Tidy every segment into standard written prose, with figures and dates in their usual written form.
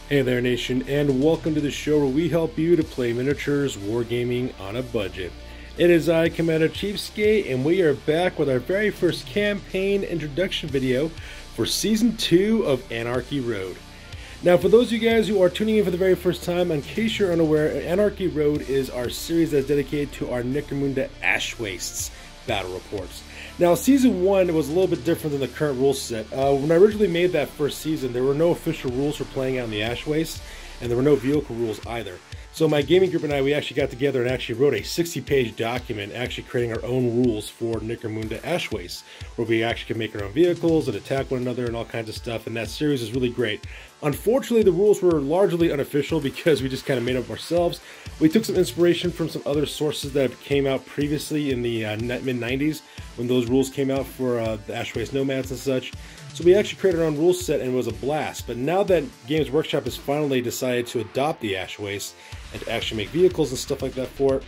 Hey there, Nation, and welcome to the show where we help you to play miniatures wargaming on a budget. It is I, Commander Cheapskate, and we are back with our very first campaign introduction video for Season 2 of Anarchy Road. Now, for those of you guys who are tuning in for the very first time, in case you're unaware, Anarchy Road is our series that's dedicated to our Necromunda Battle Reports. Now, Season 1 was a little bit different than the current rule set. When I originally made that first season, there were no official rules for playing out in the Ash Wastes, and there were no vehicle rules either. So my gaming group and I, we actually got together and actually wrote a 60-page document actually creating our own rules for Necromunda Ash Wastes, where we actually can make our own vehicles and attack one another and all kinds of stuff, and that series is really great. Unfortunately, the rules were largely unofficial because we just kind of made up ourselves. We took some inspiration from some other sources that came out previously in the mid-90s when those rules came out for the Ash Waste Nomads and such. So we actually created our own rule set and it was a blast. But now that Games Workshop has finally decided to adopt the Ash Waste and to actually make vehicles and stuff like that for it,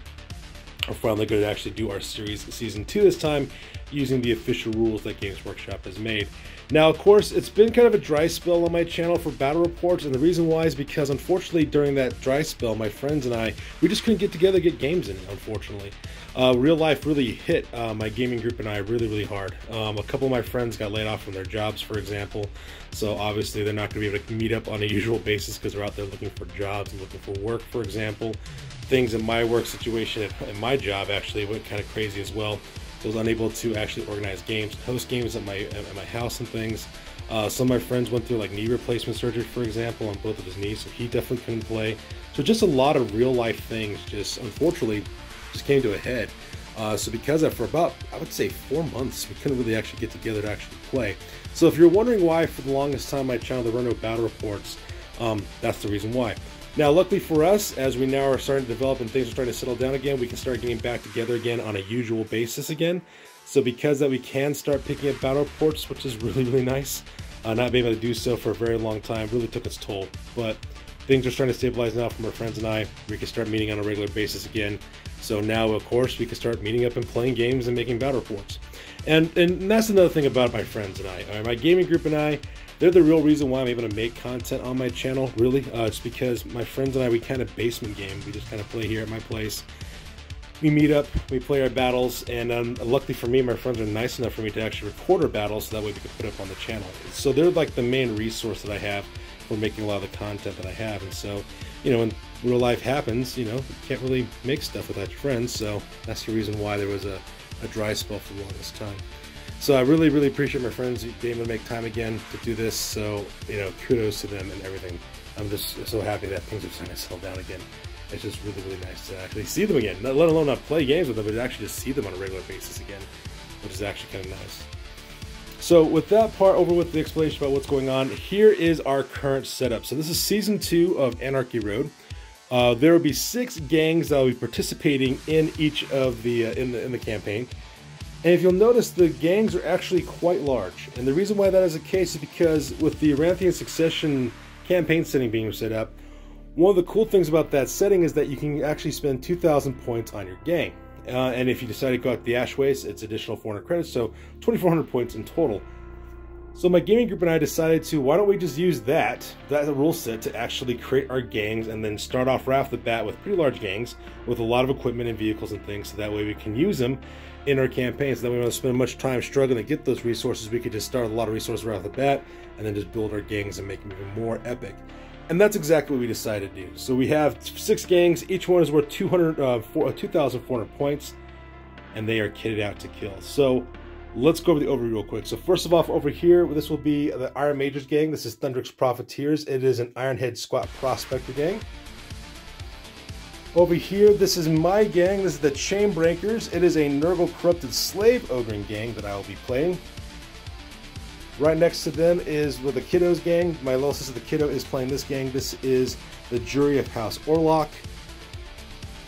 we're finally going to actually do our series Season 2 this time using the official rules that Games Workshop has made. Now, of course, it's been kind of a dry spell on my channel for battle reports, and the reason why is because, unfortunately, during that dry spell, my friends and I, we just couldn't get together to get games in, unfortunately. Real life really hit my gaming group and I really hard. A couple of my friends got laid off from their jobs, for example, so obviously they're not going to be able to meet up on a usual basis because they're out there looking for jobs and looking for work, for example. Things in my work situation and my job actually went kind of crazy as well. I was unable to actually organize games, host games at my house and things. Some of my friends went through like knee replacement surgery, for example, on both of his knees, so he definitely couldn't play. So just a lot of real life things just unfortunately just came to a head. So because of for about, I would say 4 months, we couldn't really actually get together to actually play. So if you're wondering why for the longest time my channel there were no battle reports, that's the reason why. Now, luckily for us, as we now are starting to develop and things are starting to settle down again, we can start getting back together again on a usual basis again. So because that we can start picking up battle reports, which is really nice. Not being able to do so for a very long time really took its toll. But things are starting to stabilize now from our friends and I. We can start meeting on a regular basis again. So now, of course, we can start meeting up and playing games and making battle reports. And that's another thing about my friends and I. My gaming group and I, they're the real reason why I'm able to make content on my channel, really. It's because my friends and I, we kind of basement game. We just kind of play here at my place. We meet up, we play our battles, and luckily for me, my friends are nice enough for me to actually record our battles so that way we can put up on the channel. So they're like the main resource that I have for making a lot of the content that I have. And so, you know, when real life happens, you know, you can't really make stuff without your friends. So that's the reason why there was a dry spell for the longest time. So I really appreciate my friends being able to make time again to do this. So, you know, kudos to them and everything. I'm just so happy that things are starting to settle down again. It's just really nice to actually see them again, let alone not play games with them, but actually just see them on a regular basis again, which is actually kind of nice. So with that part over with the explanation about what's going on, here is our current setup. So this is Season 2 of Anarchy Road. There will be 6 gangs that will be participating in each of the in the campaign. And if you'll notice, the gangs are actually quite large. And the reason why that is the case is because with the Aranthian Succession campaign setting being set up, one of the cool things about that setting is that you can actually spend 2,000 points on your gang. And if you decide to go out the Ash Waste, it's additional 400 credits, so 2,400 points in total. So my gaming group and I decided to, why don't we just use that rule set to actually create our gangs and then start off right off the bat with pretty large gangs with a lot of equipment and vehicles and things, so that way we can use them in our campaigns. So that we don't spend much time struggling to get those resources. We could just start with a lot of resources right off the bat and then just build our gangs and make them even more epic. And that's exactly what we decided to do. So we have 6 gangs. Each one is worth 2,400 points, and they are kitted out to kill. So let's go over the overview real quick. So first of all, over here, this will be the Iron Mages gang. This is Thunrik's Profiteers. It is an Ironhead squat Prospector gang. Over here, this is my gang. This is the Chainbreakers. It is a Nurgle Corrupted Slave Ogryn gang that I will be playing. Right next to them is with the Kiddos gang. My little sister, the Kiddo, is playing this gang. This is the Jury of House Orlock.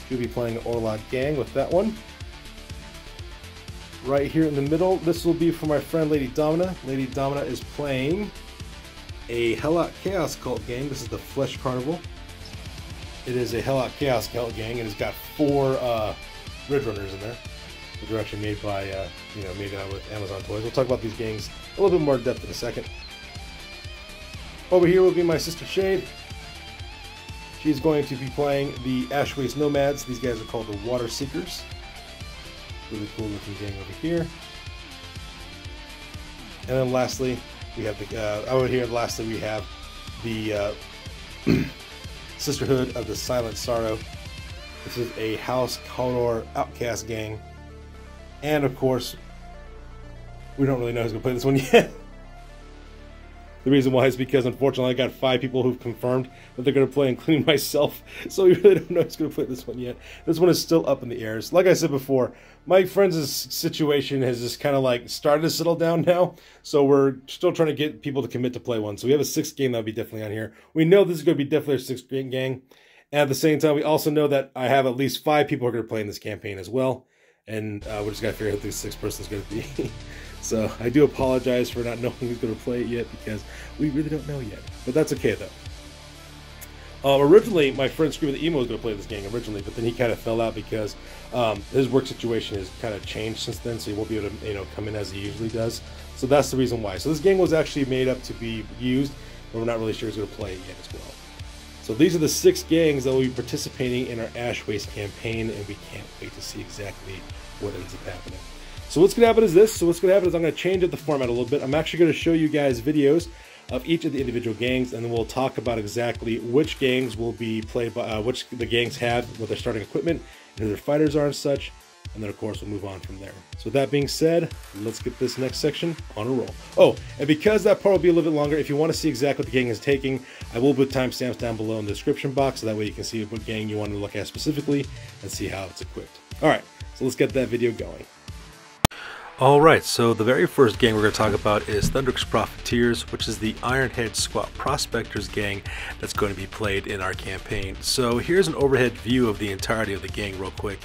She'll be playing Orlock gang with that one. Right here in the middle, this will be for my friend Lady Domina. Lady Domina is playing a Helot Chaos Cult gang. This is the Flesh Carnival. It is a Helot Chaos Cult gang, and it's got 4 Ridge Runners in there, which are actually made by, made out with Amazon Toys. We'll talk about these gangs a little bit more in depth in a second. Over here will be my sister Shade. He's going to be playing the Ash Waste Nomads. These guys are called the Water Seekers. Really cool looking gang over here. And then lastly, we have the over here. Lastly, we have the Sisterhood of the Silent Sorrow. This is a House Cawdor Outcast gang, and of course, we don't really know who's going to play this one yet. The reason why is because, unfortunately, I got 5 people who've confirmed that they're going to play, including myself. So we really don't know who's going to play this one yet. This one is still up in the air. Like I said before, my friend's situation has just kind of like started to settle down now. So we're still trying to get people to commit to play one. So we have a 6th game that'll be definitely on here. We know this is going to be definitely a 6th gang. And at the same time, we also know that I have at least 5 people who are going to play in this campaign as well. And we just got to figure out who this 6th person is going to be. So I do apologize for not knowing who's going to play it yet, because we really don't know yet. But that's okay, though. Originally, my friend Screw the Emo was going to play this game originally, but then he kind of fell out because his work situation has kind of changed since then, so he won't be able to come in as he usually does. So that's the reason why. So this game was actually made up to be used, but we're not really sure who's going to play it yet as well. So these are the 6 gangs that will be participating in our Ash Waste campaign, and we can't wait to see exactly what ends up happening. So what's going to happen is this. So what's going to happen is I'm going to change up the format a little bit. I'm actually going to show you guys videos of each of the individual gangs, and then we'll talk about exactly which gangs will be played by, which the gangs have, what their starting equipment, and who their fighters are and such. And then, of course, we'll move on from there. So with that being said, let's get this next section on a roll. Oh, and because that part will be a little bit longer, if you want to see exactly what the gang is taking, I will put timestamps down below in the description box, so that way you can see what gang you want to look at specifically and see how it's equipped. All right, so let's get that video going. Alright, so the very first gang we're going to talk about is Thunrik's Profiteers, which is the Ironhead Squat Prospectors gang that's going to be played in our campaign. So here's an overhead view of the entirety of the gang real quick.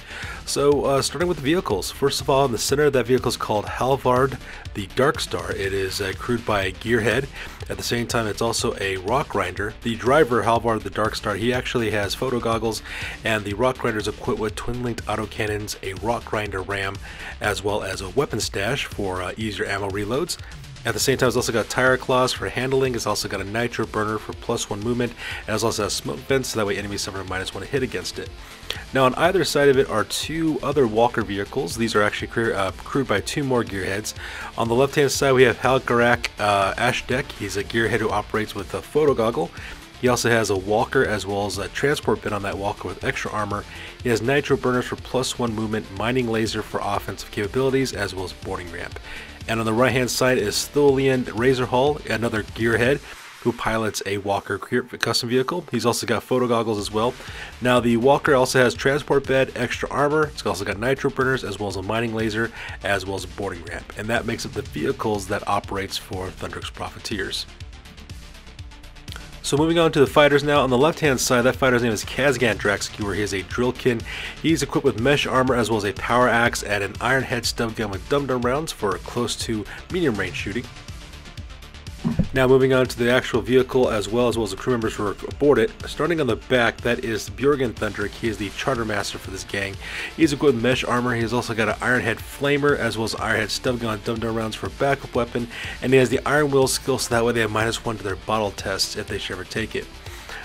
So starting with the vehicles. First of all, in the center of that vehicle is called Halvard the Darkstar. It is crewed by a Gearhead. At the same time, it's also a Rock Grinder. The driver, Halvard the Darkstar, he actually has photo goggles, and the Rock Grinder is equipped with twin-linked autocannons, a Rock Grinder ram, as well as a weapon stash for easier ammo reloads. At the same time, it's also got tire claws for handling. It's also got a nitro burner for +1 movement, and it's also has smoke vents, so that way enemies suffer a -1 hit against it. Now on either side of it are 2 other walker vehicles. These are actually crewed by 2 more gearheads. On the left hand side we have Halgarak Ashdek. He's a gearhead who operates with a photo goggle. He also has a walker as well as a transport bin on that walker with extra armor. He has nitro burners for +1 movement, mining laser for offensive capabilities, as well as boarding ramp. And on the right hand side is Tholian Razorhull, another gearhead who pilots a walker custom vehicle. He's also got photo goggles as well. Now the walker also has transport bed, extra armor. It's also got nitro burners as well as a mining laser, as well as a boarding ramp. And that makes up the vehicles that operates for Thunrik's Profiteers. So moving on to the fighters now. On the left hand side, that fighter's name is Kazgan Draxcure. He is a Drillkin. He's equipped with mesh armor as well as a power axe and an Ironhead stub gun with dum-dum rounds for close to medium range shooting. Now moving on to the actual vehicle as well as the crew members who are aboard it. Starting on the back, that is Bjorgen Thunrik. He is the charter master for this gang. He's equipped with mesh armor. He's also got an Ironhead flamer as well as Ironhead stub gun and dum-dum rounds for backup weapon, and he has the Iron Will skill, so that way they have -1 to their bottle tests if they should ever take it.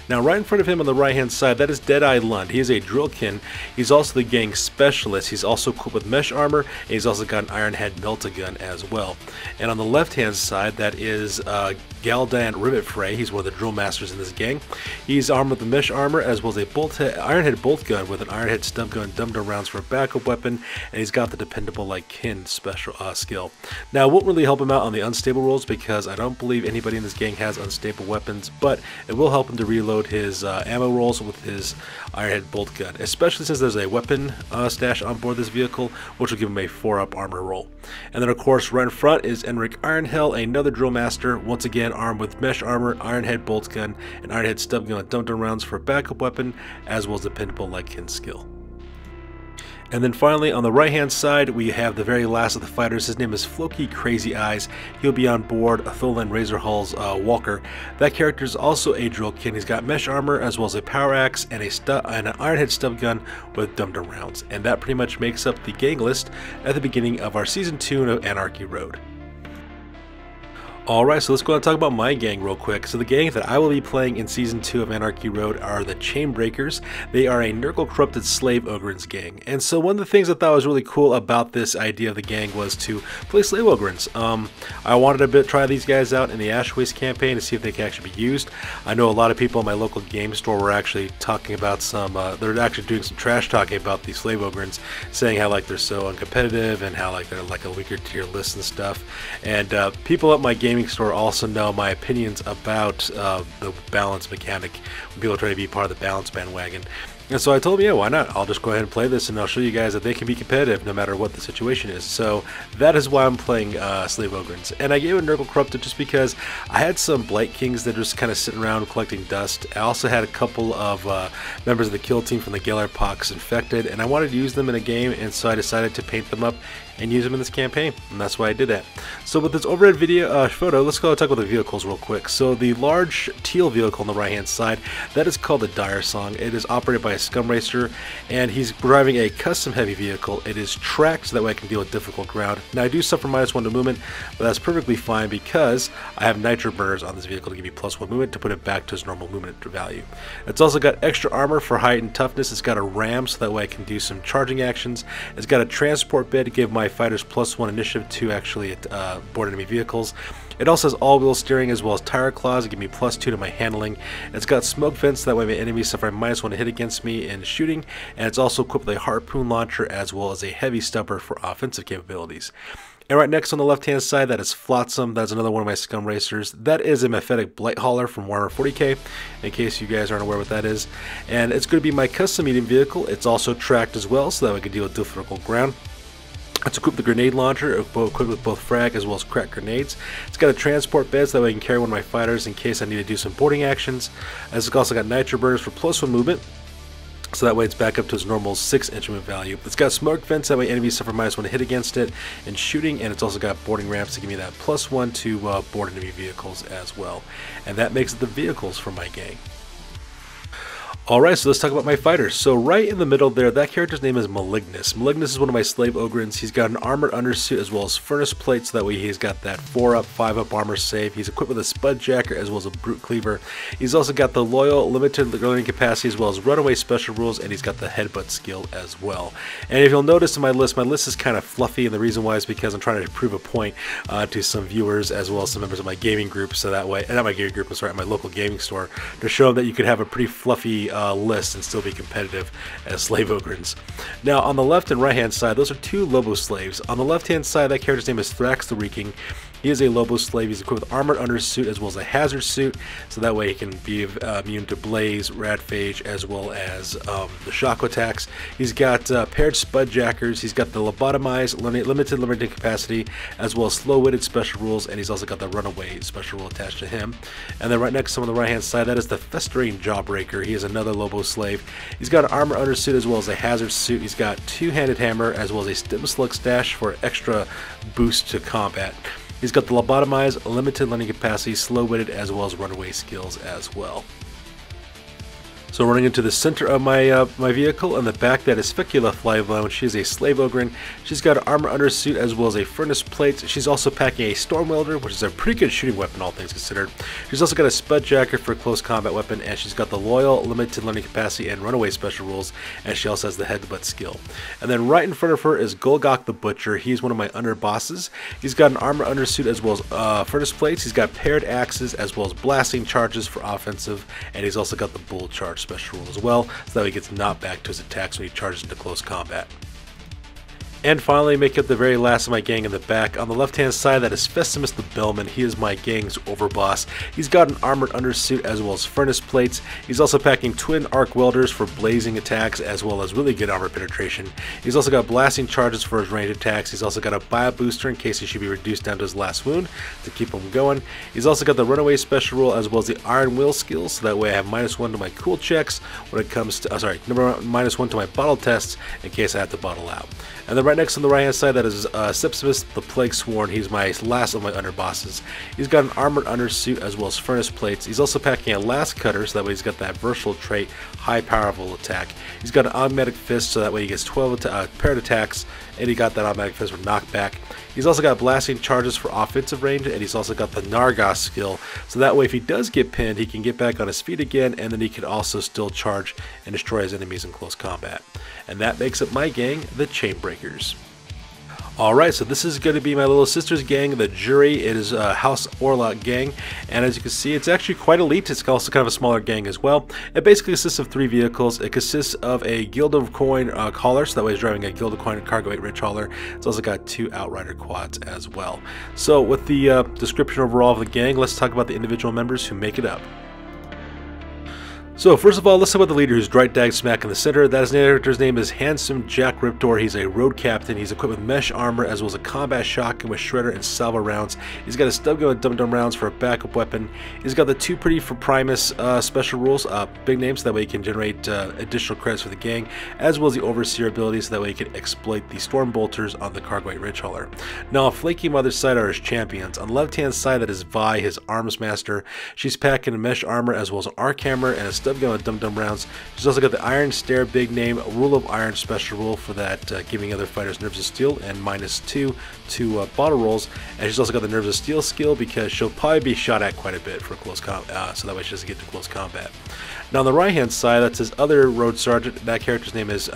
Now right in front of him on the right hand side, that is Deadeye Lund. He is a Drillkin. He's also the gang specialist. He's also equipped with mesh armor, and he's also got an Ironhead Melt-A-Gun as well. And on the left hand side, that is Galdan Rivet Fray. He's one of the drill masters in this gang. He's armed with the mesh armor as well as a Ironhead bolt gun with an Ironhead stub gun, dum-dum rounds for a backup weapon, and he's got the dependable like kin special skill. Now it won't really help him out on the unstable rolls because I don't believe anybody in this gang has unstable weapons, but it will help him to reload his ammo rolls with his Ironhead bolt gun, especially since there's a weapon stash on board this vehicle, which will give him a 4-up armor roll. And then of course right in front is Enric Ironhell, another drill master, once again armed with mesh armor, Ironhead bolt gun, and Ironhead stub gun with dum-dum rounds for a backup weapon, as well as dependable like kin skill. And then finally, on the right-hand side, we have the very last of the fighters. His name is Floki Crazy Eyes. He'll be on board Tholian Razorhull's walker. That character is also a Drillkin. He's got mesh armor as well as a power axe and an Ironhead stub gun with dum-dum rounds. And that pretty much makes up the gang list at the beginning of our Season 2 of Anarchy Road. Alright, so let's go ahead and talk about my gang real quick. So the gang that I will be playing in Season 2 of Anarchy Road are the Chainbreakers. They are a Nurgle corrupted slave Ogryns gang. And so one of the things I thought was really cool about this idea of the gang was to play slave Ogryns. I wanted to try these guys out in the Ash Waste campaign to see if they can actually be used. I know a lot of people in my local game store were actually talking about they're actually doing some trash talking about these slave Ogryns, saying how like they're so uncompetitive and how like they're like a weaker tier list and stuff. And people at my gaming store also know my opinions about the balance mechanic when people try to be part of the balance bandwagon. And so I told them, yeah, why not? I'll just go ahead and play this and I'll show you guys that they can be competitive no matter what the situation is. So that is why I'm playing Slave Ogryns. And I gave it Nurgle Corrupted just because I had some Blight Kings that are just kind of sitting around collecting dust. I also had a couple of members of the kill team from the Galar Pox infected, and I wanted to use them in a game, and so I decided to paint them up and use them in this campaign, and that's why I did that. So with this overhead video photo, let's go talk about the vehicles real quick. So the large teal vehicle on the right hand side, that is called the Dire Song. It is operated by a Scum Racer, and he's driving a custom heavy vehicle. It is tracked so that way I can deal with difficult ground. Now I do suffer -1 to movement, but that's perfectly fine because I have nitro burners on this vehicle to give me +1 movement to put it back to its normal movement value. It's also got extra armor for height and toughness. It's got a ram so that way I can do some charging actions. It's got a transport bed to give my fighters +1 initiative to actually board enemy vehicles. It also has all-wheel steering as well as tire claws to give me +2 to my handling. It's got smoke vents so that way my enemies suffer -1 to hit against me in shooting, and it's also equipped with a harpoon launcher as well as a heavy stubber for offensive capabilities. And right next on the left-hand side, that is Flotsam. That's another one of my Scum Racers. That is a Mephetic Blight Hauler from Warhammer 40k, in case you guys aren't aware what that is. And it's going to be my custom medium vehicle. It's also tracked as well, so that we can deal with difficult ground. It's equipped with a grenade launcher, equipped with both frag as well as crack grenades. It's got a transport bed so that way I can carry one of my fighters in case I need to do some boarding actions. It's also got nitro burners for +1 movement, so that way it's back up to its normal 6 instrument value. It's got smoke vents, that way enemies suffer -1 to hit against it in shooting, and it's also got boarding ramps to give me that +1 to board enemy vehicles as well. And that makes it the vehicles for my gang. Alright, so let's talk about my fighters. So right in the middle there, that character's name is Malignus. Malignus is one of my slave Ogryns. He's got an armored undersuit as well as furnace plates, so that way he's got that 4-up, 5-up armor save. He's equipped with a Spudjacker as well as a Brute Cleaver. He's also got the loyal, limited learning capacity as well as runaway special rules, and he's got the headbutt skill as well. And if you'll notice in my list is kind of fluffy, and the reason why is because I'm trying to prove a point to some viewers as well as some members of my gaming group, so that way, not my gaming group, I'm sorry, my local gaming store, to show them that you could have a pretty fluffy list and still be competitive as slave Ogryns. Now on the left and right hand side, those are two Lobo slaves. On the left hand side, that character's name is Thrax the Reeking. He is a Lobo slave. He's equipped with armored undersuit as well as a hazard suit, so that way he can be immune to blaze, radphage, as well as the shock attacks. He's got paired Spudjackers. He's got the lobotomized, limited learning capacity, as well as slow-witted special rules, and he's also got the runaway special rule attached to him. And then right next to him on the right hand side, that is the Festering Jawbreaker. He is another Lobo slave. He's got an armored undersuit as well as a hazard suit. He's got two-handed hammer as well as a stim slug stash for extra boost to combat. He's got the lobotomized, limited learning capacity, slow-witted, as well as runaway skills as well. So running into the center of my my vehicle, in the back, that is Fecula Flyblone. She is a slave Ogryn. She's got an armor undersuit as well as a furnace plate. She's also packing a Storm Welder, which is a pretty good shooting weapon, all things considered. She's also got a Spudjacker for a close combat weapon, and she's got the loyal, limited learning capacity, and runaway special rules, and she also has the headbutt skill. And then right in front of her is Golgok the Butcher. He's one of my under bosses. He's got an armor undersuit as well as furnace plates. He's got paired axes as well as blasting charges for offensive, and he's also got the bull charge special rule as well, so that he gets knocked back to his attacks when he charges into close combat. And finally, make up the very last of my gang in the back. On the left-hand side, that is Festimus the Bellman. He is my gang's overboss. He's got an armored undersuit as well as furnace plates. He's also packing twin arc welders for blazing attacks as well as really good armor penetration. He's also got blasting charges for his ranged attacks. He's also got a bio booster in case he should be reduced down to his last wound to keep him going. He's also got the runaway special rule as well as the iron will skills, so that way I have -1 to my cool checks when it comes to, -1 to my bottle tests in case I have to bottle out. And then right next on the right hand side, that is Sepsimus the Plague Sworn. He's my last of my underbosses. He's got an armored undersuit as well as furnace plates. He's also packing a last cutter, so that way he's got that versatile trait, high powerful attack. He's got an automatic fist, so that way he gets 12 paired attacks, and he got that automatic fist for knockback. He's also got blasting charges for offensive range, and he's also got the Nargos skill, so that way if he does get pinned, he can get back on his feet again, and then he can also still charge and destroy his enemies in close combat. And that makes up my gang, the Chainbreakers. Alright, so this is going to be my little sister's gang, the Jury. It is a House Orlock gang, and as you can see, it's actually quite elite. It's also kind of a smaller gang as well. It basically consists of 3 vehicles. It consists of a Guild of Coin hauler, so that way he's driving a Guild of Coin Cargo 8 Rich hauler. It's also got 2 Outrider quads as well. So with the description overall of the gang, let's talk about the individual members who make it up. So first of all, let's talk about the leader, who's right dag smack in the center. That character's name is Handsome Jack Riptor. He's a road captain. He's equipped with mesh armor as well as a combat shotgun with shredder and salvo rounds. He's got a stub gun with dum-dum rounds for a backup weapon. He's got the 2 pretty for Primus special rules, big names, so that way he can generate additional credits for the gang, as well as the Overseer ability, so that way he can exploit the Storm Bolters on the Cargo 8 Rich hauler. Now, flanking on the other side are his champions. On the left-hand side, that is Vi, his arms master. She's packing a mesh armor as well as an arc hammer and a stub gun with dum-dum rounds. She's also got the Iron Stare big name, Rule of Iron special rule for that, giving other fighters Nerves of Steel and -2 to bottle rolls. And she's also got the Nerves of Steel skill because she'll probably be shot at quite a bit for close combat, so that way she doesn't get to close combat. Now on the right hand side, that's his other road sergeant. That character's name is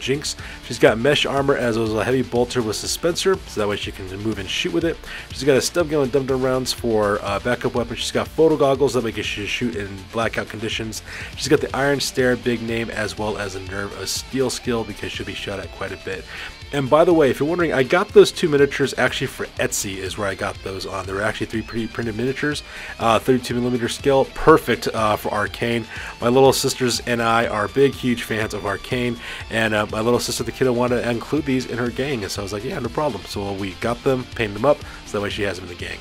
Jinx. She's got mesh armor as well as a heavy bolter with suspensor, so that way she can move and shoot with it. She's got a stub gun and dum-dum rounds for backup weapon. She's got photo goggles that make she shoot in blackout conditions. She's got the Iron Stare big name as well as a Nerve of Steel skill because she'll be shot at quite a bit. And by the way, if you're wondering, I got those 2 miniatures actually for Etsy is where I got those on. They were actually 3 pre-printed miniatures, 32mm scale, perfect for Arcane. My little sisters and I are big, huge fans of Arcane, and my little sister, the kiddo, wanted to include these in her gang, and so I was like, yeah, no problem. So we got them, painted them up, so that way she has them in the gang.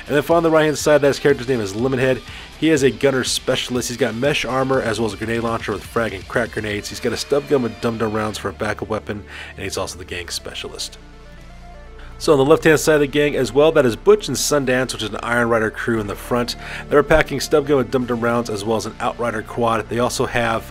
And then on the right hand side, that his character's name is Lemonhead. He is a gunner specialist. He's got mesh armor as well as a grenade launcher with frag and crack grenades. He's got a stub gun with dum-dum rounds for a backup weapon, and he's also the gang specialist. So on the left hand side of the gang as well, that is Butch and Sundance, which is an Iron Rider crew in the front. They're packing stub gun with dum-dum rounds as well as an Outrider quad. They also have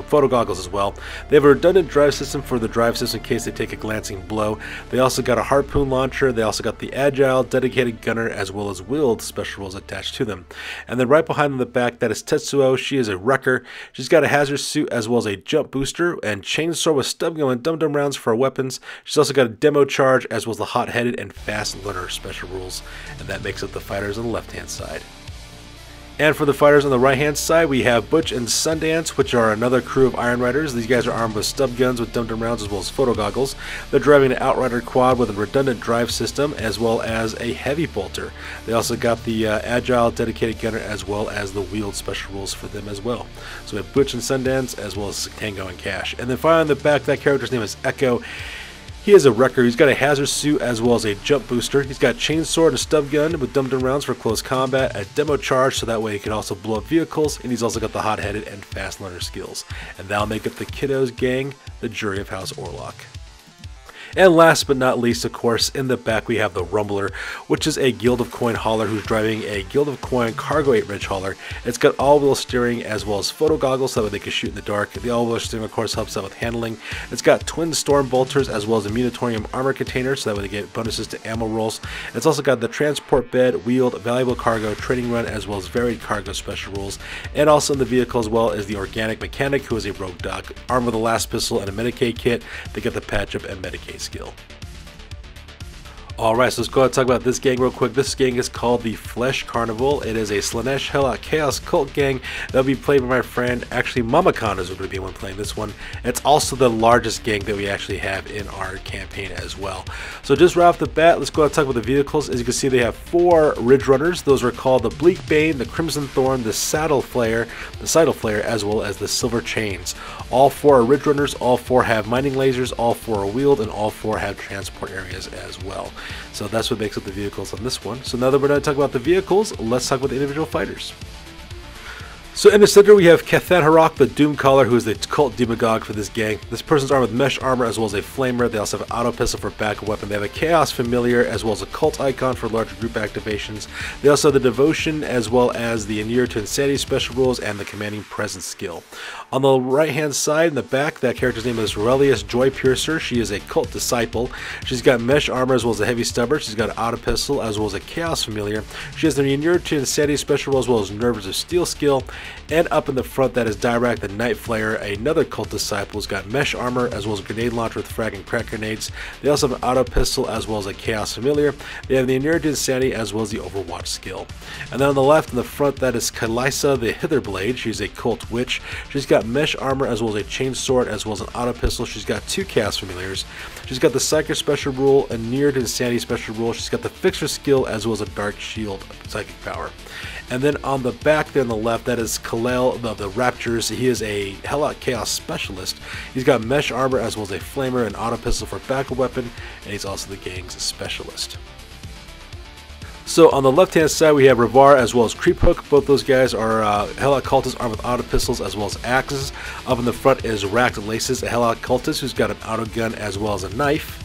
photo goggles as well. They have a redundant drive system for the drive system in case they take a glancing blow. They also got a harpoon launcher. They also got the agile dedicated gunner as well as wheeled special rules attached to them. And then right behind in the back, that is Tetsuo. She is a wrecker. She's got a hazard suit as well as a jump booster and chainsaw with stub gun and dum-dum rounds for her weapons. She's also got a demo charge as well as the hot-headed and fast learner special rules, and that makes up the fighters on the left hand side. And for the fighters on the right hand side, we have Butch and Sundance, which are another crew of Iron Riders. These guys are armed with stub guns with dum-dum rounds as well as photo goggles. They're driving an Outrider quad with a redundant drive system as well as a heavy bolter. They also got the agile dedicated gunner as well as the wheeled special rules for them as well. So we have Butch and Sundance as well as Tango and Cash. And then finally on the back, that character's name is Echo. He is a wrecker. He's got a hazard suit as well as a jump booster. He's got chainsaw and a stub gun with dum-dum rounds for close combat, a demo charge so that way he can also blow up vehicles, and he's also got the hot-headed and fast learner skills. And that'll make up the Kiddos gang, the Jury of House Orlock. And last but not least, of course, in the back we have the Rumbler, which is a Guild of Coin hauler who's driving a Guild of Coin Cargo 8 Rich hauler. It's got all-wheel steering as well as photo goggles so that way they can shoot in the dark. The all-wheel steering, of course, helps out with handling. It's got twin storm bolters as well as a munitorium armor container so that way they get bonuses to ammo rolls. It's also got the transport bed, wheeled, valuable cargo, trading run, as well as varied cargo special rules. And also in the vehicle as well is the organic mechanic, who is a rogue dog, armed with a last pistol and a Medicaid kit. They get the patch up and Medicaid skill. Alright, so let's go ahead and talk about this gang real quick. This gang is called the Flesh Carnival. It is a Slaanesh Helot Chaos Cult gang that'll be played by my friend. Actually, Mamacon is going to be the one playing this one. It's also the largest gang that we actually have in our campaign as well. So just right off the bat, let's go ahead and talk about the vehicles. As you can see, they have 4 Ridge Runners. Those are called the Bleak Bane, the Crimson Thorn, the Sidle Flare, as well as the Silver Chains. All 4 are Ridge Runners, all 4 have mining lasers, all 4 are wheeled, and all 4 have transport areas as well. So that's what makes up the vehicles on this one. So now that we're done talking about the vehicles, let's talk about the individual fighters. So in the center we have Cathan the Doomcaller, who is the cult demagogue for this gang. This person's armed with mesh armor as well as a flamer. They also have an auto pistol for backup weapon. They have a Chaos Familiar as well as a cult icon for larger group activations. They also have the Devotion as well as the Inure to Insanity special rules and the Commanding Presence skill. On the right hand side in the back, that character's name is Relius Joypiercer. She is a cult disciple. She's got mesh armor as well as a heavy stubber. She's got an auto pistol as well as a Chaos Familiar. She has the Inure to Insanity special rule as well as Nerves of Steel skill. And up in the front, that is Dirac the Night Flyer, another cult disciple, who's got mesh armor as well as a grenade launcher with frag and crack grenades. They also have an auto pistol as well as a Chaos Familiar. They have the Inure to Insanity as well as the Overwatch skill. And then on the left in the front, that is Kalisa the Hitherblade. She's a cult witch. She's got mesh armor as well as a chain sword as well as an auto pistol. She's got 2 Chaos Familiars. She's got the Psychic special rule, a Inure to Insanity special rule. She's got the Fixer skill as well as a Dark Shield psychic power. And then on the back there on the left, that is Kalel of the Raptors. He is a Helot Chaos Specialist. He's got mesh armor as well as a flamer and auto pistol for backup weapon, and he's also the gang's specialist. So on the left hand side we have Ravar as well as Creephook. Both those guys are Helot cultists armed with auto pistols as well as axes. Up in the front is Racked Laces, a Helot cultist who's got an auto gun as well as a knife.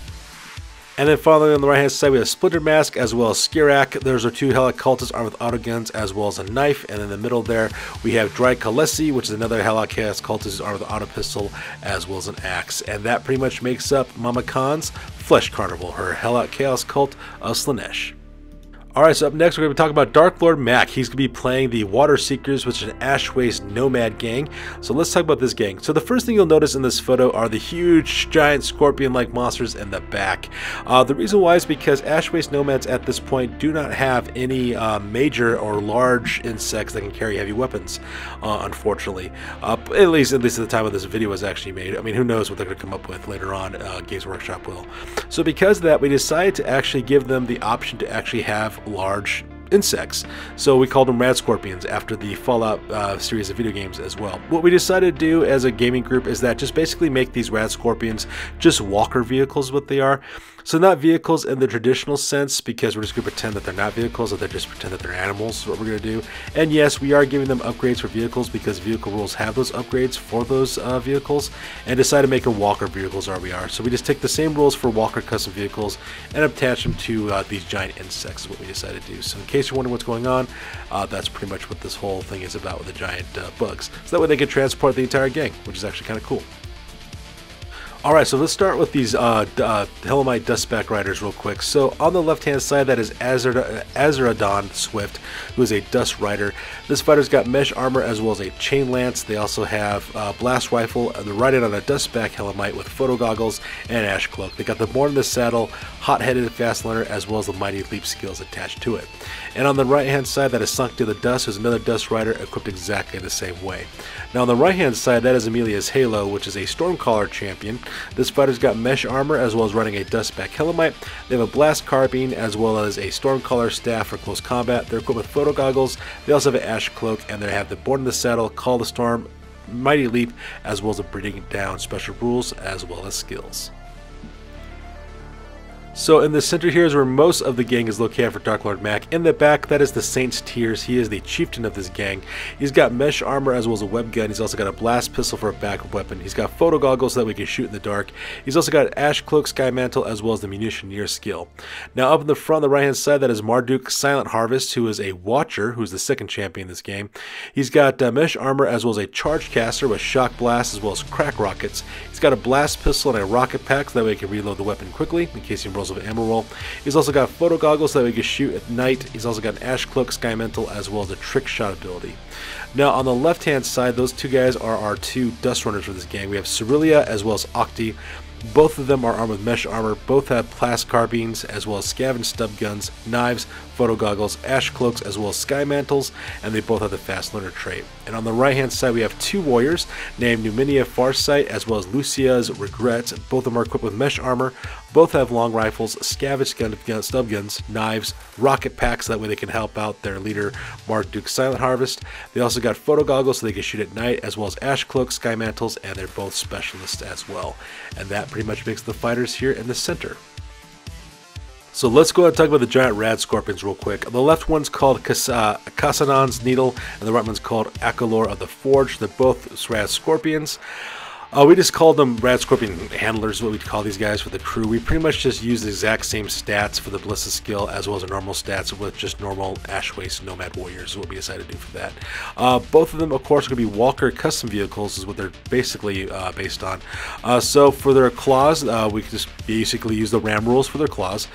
And then finally on the right hand side we have Splinter Mask as well as Skirak. Those are 2 Helot cultists armed with auto guns as well as a knife. And in the middle there we have Dry Kalesi, which is another Helot Chaos cultist who's armed with auto pistol as well as an axe. And that pretty much makes up Mama Khan's Flesh Carnival, her Helot Chaos cult of Slaanesh. Alright, so up next we're going to be talking about Dark Lord Mac. He's going to be playing the Water Seekers, which is an Ash Waste Nomad gang. So let's talk about this gang. So the first thing you'll notice in this photo are the huge, giant scorpion-like monsters in the back. The reason why is because Ash Waste Nomads at this point do not have any major or large insects that can carry heavy weapons, unfortunately. At least at the time of this video was actually made. I mean, who knows what they're going to come up with later on, Games Workshop will. So because of that, we decided to actually give them the option to actually have large insects. So we called them Rad Scorpions after the Fallout series of video games as well. What we decided to do as a gaming group is that just basically make these Rad Scorpions just walker vehicles, what they are. So not vehicles in the traditional sense, because we're just going to pretend that they're not vehicles, that they're just pretend that they're animals is what we're going to do. And yes, we are giving them upgrades for vehicles because vehicle rules have those upgrades for those vehicles, and decided to make them walker vehicles RVR. So we just take the same rules for walker custom vehicles and attach them to these giant insects is what we decided to do. So in case you're wondering what's going on, that's pretty much what this whole thing is about with the giant bugs. So that way they can transport the entire gang, which is actually kind of cool. Alright, so let's start with these Helomite Dustback Riders real quick. So on the left hand side, that is Azeradon Swift, who is a Dust Rider. This fighter's got mesh armor as well as a chain lance. They also have blast rifle, and they're riding on a Dustback Helomite with photo goggles and ash cloak. They got the Born in the Saddle, hot-headed fast learner, as well as the Mighty Leap skills attached to it. And on the right hand side, that is Sunk to the Dust, who's another Dust Rider equipped exactly the same way. Now on the right hand side, that is Amelia's Halo, which is a Stormcaller champion. This fighter's got mesh armor as well as running a Dustback Helomite. They have a blast carbine as well as a Stormcaller staff for close combat. They're equipped with photo goggles. They also have an ash cloak, and they have the Born in the Saddle, Call the Storm, Mighty Leap, as well as the Breeding Down special rules as well as skills. So in the center here is where most of the gang is located for Dark Lord Mac. In the back, that is the Saint's Tears. He is the chieftain of this gang. He's got mesh armor as well as a web gun. He's also got a blast pistol for a backup weapon. He's got photo goggles so that we can shoot in the dark. He's also got Ash Cloak, Sky Mantle, as well as the Munitioneer skill. Now up in the front on the right hand side, that is Marduk Silent Harvest, who is a Watcher, who's the second champion in this game. He's got mesh armor as well as a Charge Caster with Shock Blast as well as Crack Rockets. He's got a blast pistol and a rocket pack so that way he can reload the weapon quickly in case he rolls of ammo roll. He's also got photo goggles so that he can shoot at night. He's also got an Ash Cloak, Sky Mantle, as well as a Trick Shot ability. Now on the left hand side, those two guys are our two Dust Runners for this gang. We have Cerelia as well as Octi. Both of them are armed with mesh armor. Both have blast carbines as well as scav and stub guns, knives, photo goggles, ash cloaks, as well as sky mantles, and they both have the fast learner trait. And on the right hand side we have two warriors named Numinia Farsight as well as Lucia's Regret. Both of them are equipped with mesh armor. Both have long rifles, scavenge gun, stub guns, knives, rocket packs, so that way they can help out their leader Marduk Silent Harvest. They also got photo goggles so they can shoot at night, as well as ash cloaks, sky mantles, and they're both specialists as well. And that pretty much makes the fighters here in the center. So let's go ahead and talk about the giant rad scorpions real quick. The left one's called Kassanon's Needle, and the right one's called Akalor of the Forge. They're both rad scorpions. We just called them Rad Scorpion Handlers, what we call these guys for the crew. We pretty much just use the exact same stats for the Ballista skill as well as the normal stats with just normal Ash Waste Nomad Warriors is what we decided to do for that. Both of them, of course, are going to be Walker custom vehicles is what they're basically based on. So for their claws, we just basically use the RAM rules for their claws.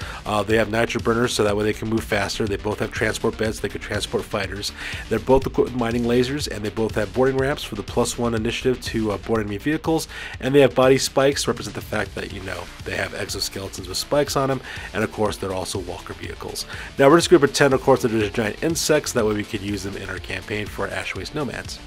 They have nitro burners so that way they can move faster. They both have transport beds. They can transport fighters. They're both equipped with mining lasers, and they both have boarding ramps for the +1 initiative to board enemy vehicles. And they have body spikes to represent the fact that, you know, they have exoskeletons with spikes on them, and of course they're also walker vehicles. Now we're just going to pretend, of course, that they're giant insects, that way we could use them in our campaign for our Ash Waste Nomads.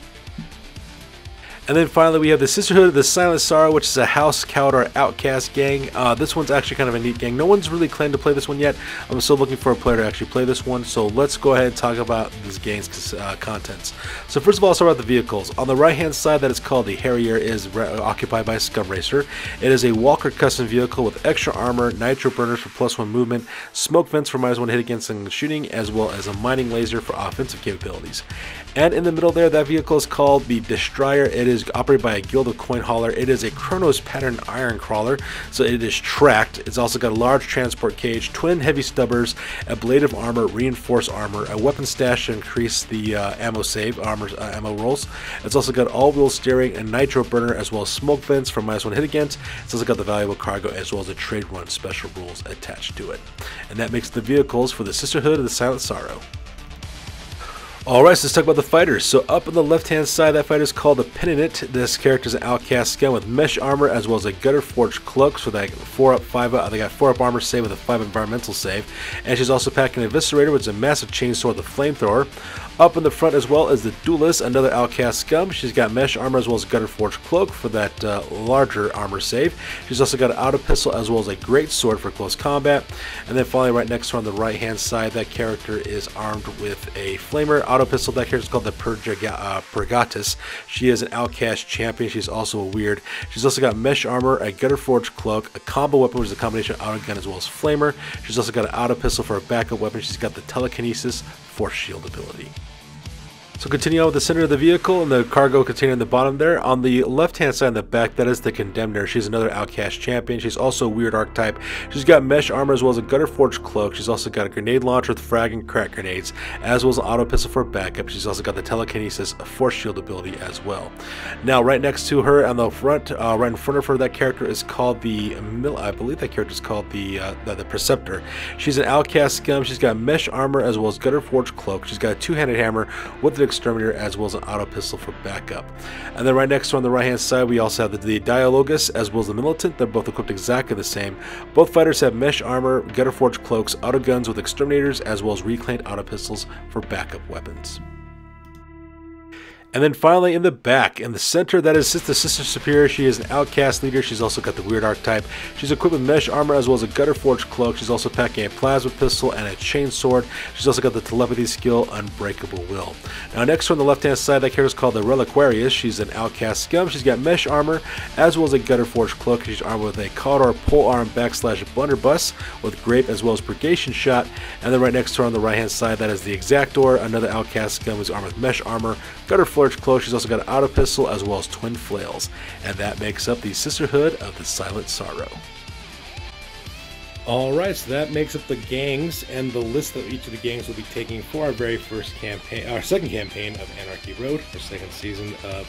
And then finally we have the Sisterhood of the Silent Sorrow, which is a House Cawdor Outcast gang. This one's actually kind of a neat gang. No one's really claimed to play this one yet. I'm still looking for a player to actually play this one, so let's go ahead and talk about this gang's contents. So first of all, I'll start with the vehicles. On the right hand side, that is called the Harrier, is occupied by Scum Racer. It is a Walker custom vehicle with extra armor, nitro burners for +1 movement, smoke vents for -1 hit against and shooting, as well as a mining laser for offensive capabilities. And in the middle there, that vehicle is called the Destroyer. It is operated by a guild of coin hauler. It is a Chronos pattern iron crawler, so it is tracked. It's also got a large transport cage, twin heavy stubbers, a blade of armor, reinforced armor, a weapon stash to increase the ammo save, ammo rolls. It's also got all-wheel steering and nitro burner, as well as smoke vents for -1 hit against. It's also got the valuable cargo as well as the trade run special rules attached to it. And that makes the vehicles for the Sisterhood of the Silent Sorrow. Alright, so let's talk about the fighters. So up on the left hand side, that fighter is called the Penitent. This character is an outcast scum with mesh armor as well as a gutter forged cloak, so they got 4 up, 5 up. They got 4 up armor save with a 5 environmental save. And she's also packing an Eviscerator, which is a massive chainsaw with a flamethrower. Up in the front as well as the Duelist, another outcast scum. She's got mesh armor as well as a gutter forged cloak for that larger armor save. She's also got an auto pistol as well as a great sword for close combat. And then finally, right next to her on the right hand side, that character is armed with a flamer auto pistol. That character is called the Purgatus. She is an outcast champion. She's also a weird. She's also got mesh armor, a gutter forged cloak, a combo weapon, which is a combination of auto gun as well as flamer. She's also got an auto pistol for a backup weapon. She's got the telekinesis force shield ability. So continue on with the center of the vehicle and the cargo container in the bottom there. On the left hand side in the back, that is the Condemner. She's another outcast champion. She's also a weird archetype. She's got mesh armor as well as a gutter forged cloak. She's also got a grenade launcher with frag and crack grenades, as well as an auto pistol for backup. She's also got the telekinesis force shield ability as well. Now right next to her on the front, right in front of her, that character is called the I believe that character is called the Preceptor. She's an outcast scum. She's got mesh armor as well as gutter forged cloak. She's got a two-handed hammer with an exterminator as well as an auto pistol for backup. And then right next to her on the right hand side, we also have the Dialogus as well as the Militant. They're both equipped exactly the same. Both fighters have mesh armor, gutter forged cloaks, auto guns with exterminators, as well as reclaimed auto pistols for backup weapons. And then finally in the back, in the center, that is the Sister Superior. She is an outcast leader. She's also got the weird archetype. She's equipped with mesh armor as well as a gutter forged cloak. She's also packing a plasma pistol and a chain sword. She's also got the telepathy skill, Unbreakable Will. Now next to her on the left hand side, that character is called the Reliquarius. She's an outcast scum. She's got mesh armor as well as a gutter forged cloak. She's armed with a Cawdor polearm / blunderbuss with grape as well as purgation shot. And then right next to her on the right hand side, that is the Exactor, another outcast scum who's armed with mesh armor, gutter forged cloak. She's also got an auto pistol as well as twin flails, and that makes up the Sisterhood of the Silent Sorrow. Alright, so that makes up the gangs and the list that each of the gangs will be taking for our very first campaign, our second campaign of Anarchy Road, our second season of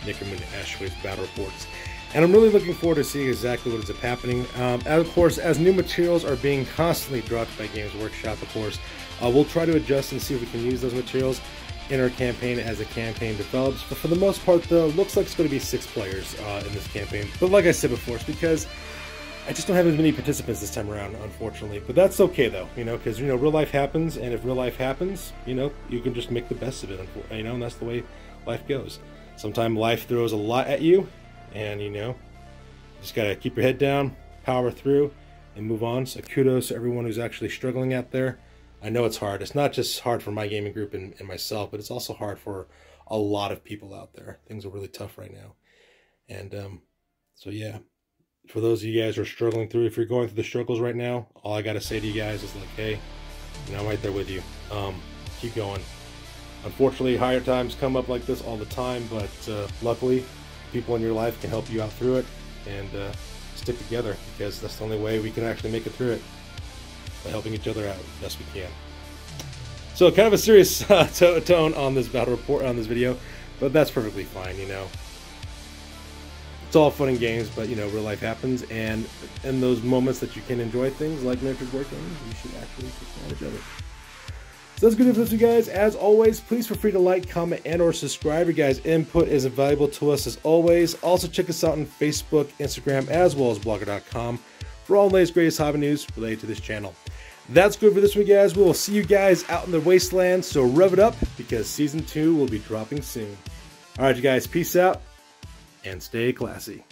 Necromunda Battle Reports. And I'm really looking forward to seeing exactly what is happening. And of course, as new materials are being constantly dropped by Games Workshop, of course, we'll try to adjust and see if we can use those materials in our campaign as the campaign develops. But for the most part, though, it looks like it's going to be 6 players in this campaign. But like I said before, it's because I just don't have as many participants this time around, unfortunately. But that's okay, though, you know, because, you know, real life happens, and if real life happens, you know, you can just make the best of it, you know, and that's the way life goes. Sometimes life throws a lot at you, and, you know, you just got to keep your head down, power through, and move on. So kudos to everyone who's actually struggling out there. I know it's hard. It's not just hard for my gaming group and myself, but it's also hard for a lot of people out there. Things are really tough right now. And so, yeah, For those of you guys who are struggling through, if you're going through the struggles right now, all I got to say to you guys is like, hey, you know, I'm right there with you. Keep going. Unfortunately, higher times come up like this all the time, but luckily, people in your life can help you out through it and stick together, because that's the only way we can actually make it through it, by helping each other out as best we can. So kind of a serious tone on this battle report, on this video, but that's perfectly fine, you know. It's all fun and games, but you know, real life happens, and in those moments that you can enjoy things like miniatures working, you should actually take advantage of it. So that's good for this, you guys. As always, please feel free to like, comment, and or subscribe. Your guys' input is invaluable to us as always. Also check us out on Facebook, Instagram, as well as blogger.com for all the latest greatest hobby news related to this channel. That's good for this week, guys. We will see you guys out in the wasteland, so rev it up, because Season 2 will be dropping soon. Alright, you guys, peace out, and stay classy.